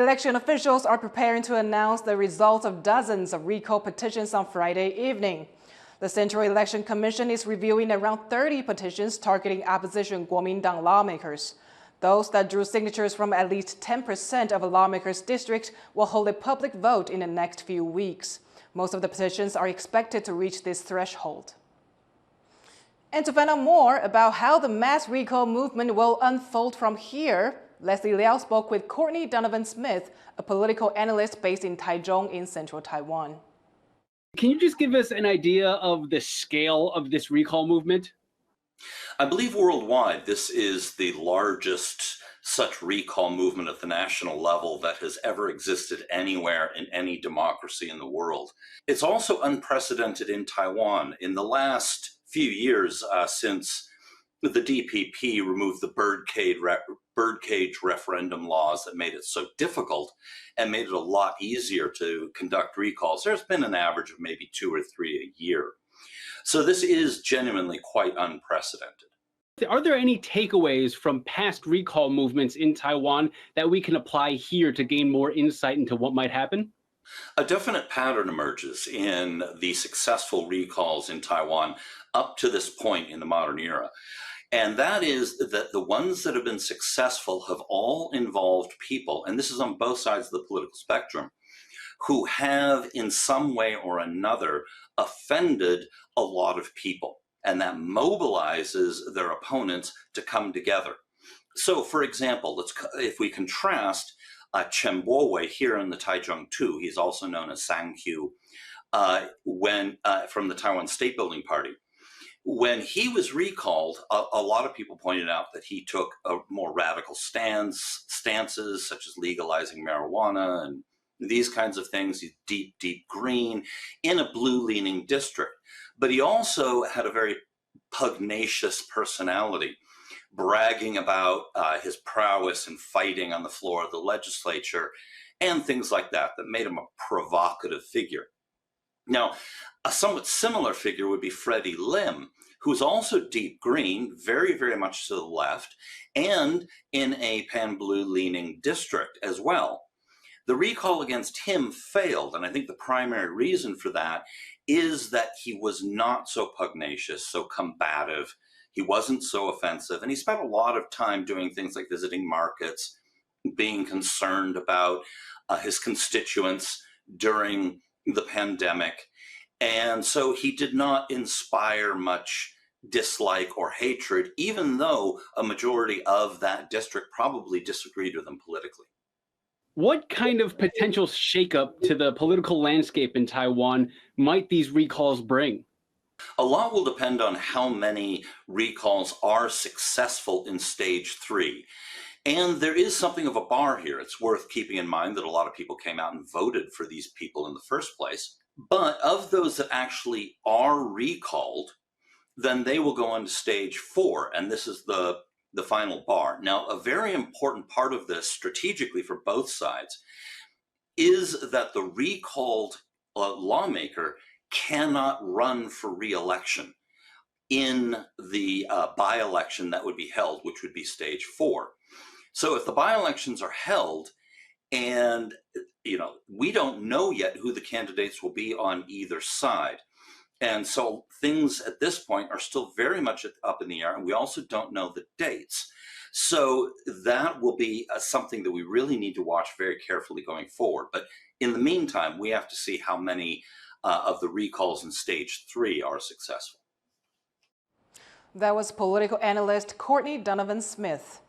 Election officials are preparing to announce the results of dozens of recall petitions on Friday evening. The Central Election Commission is reviewing around 30 petitions targeting opposition Kuomintang lawmakers. Those that drew signatures from at least 10% of a lawmaker's district will hold a public vote in the next few weeks. Most of the petitions are expected to reach this threshold. And to find out more about how the mass recall movement will unfold from here, Leslie Liao spoke with Courtney Donovan Smith, a political analyst based in Taichung in central Taiwan. Can you just give us an idea of the scale of this recall movement? I believe worldwide, this is the largest such recall movement at the national level that has ever existed anywhere in any democracy in the world. It's also unprecedented in Taiwan. In the last few years, since the DPP removed the birdcage referendum laws that made it so difficult and made it a lot easier to conduct recalls, there's been an average of maybe 2 or 3 a year. So this is genuinely quite unprecedented. Are there any takeaways from past recall movements in Taiwan that we can apply here to gain more insight into what might happen? A definite pattern emerges in the successful recalls in Taiwan up to this point in the modern era. And that is that the ones that have been successful have all involved people, and this is on both sides of the political spectrum, who have in some way or another offended a lot of people. And that mobilizes their opponents to come together. So, for example, if we contrast Chen Bo-wei here in the Taichung 2, he's also known as Sang Hu, from the Taiwan State Building Party. When he was recalled, a lot of people pointed out that he took a more radical stances, such as legalizing marijuana and these kinds of things. He's deep, deep green in a blue-leaning district. But he also had a very pugnacious personality, bragging about his prowess in fighting on the floor of the legislature and things like that, that made him a provocative figure. Now, a somewhat similar figure would be Freddie Lim, who's also deep green, very, very much to the left, and in a pan-blue leaning district as well. The recall against him failed, and I think the primary reason for that is that he was not so pugnacious, so combative, he wasn't so offensive, and he spent a lot of time doing things like visiting markets, being concerned about his constituents during the pandemic, and so he did not inspire much dislike or hatred, even though a majority of that district probably disagreed with him politically. What kind of potential shakeup to the political landscape in Taiwan might these recalls bring? A lot will depend on how many recalls are successful in stage 3. And there is something of a bar here. It's worth keeping in mind that a lot of people came out and voted for these people in the first place. But of those that actually are recalled, then they will go on to stage 4. And this is the final bar. Now, a very important part of this strategically for both sides is that the recalled lawmaker cannot run for re-election in the by-election that would be held, which would be stage 4. So if the by-elections are held and, we don't know yet who the candidates will be on either side. And so things at this point are still very much up in the air, and we also don't know the dates. So that will be something that we really need to watch very carefully going forward. But in the meantime, we have to see how many of the recalls in stage 3 are successful. That was political analyst Courtney Donovan Smith.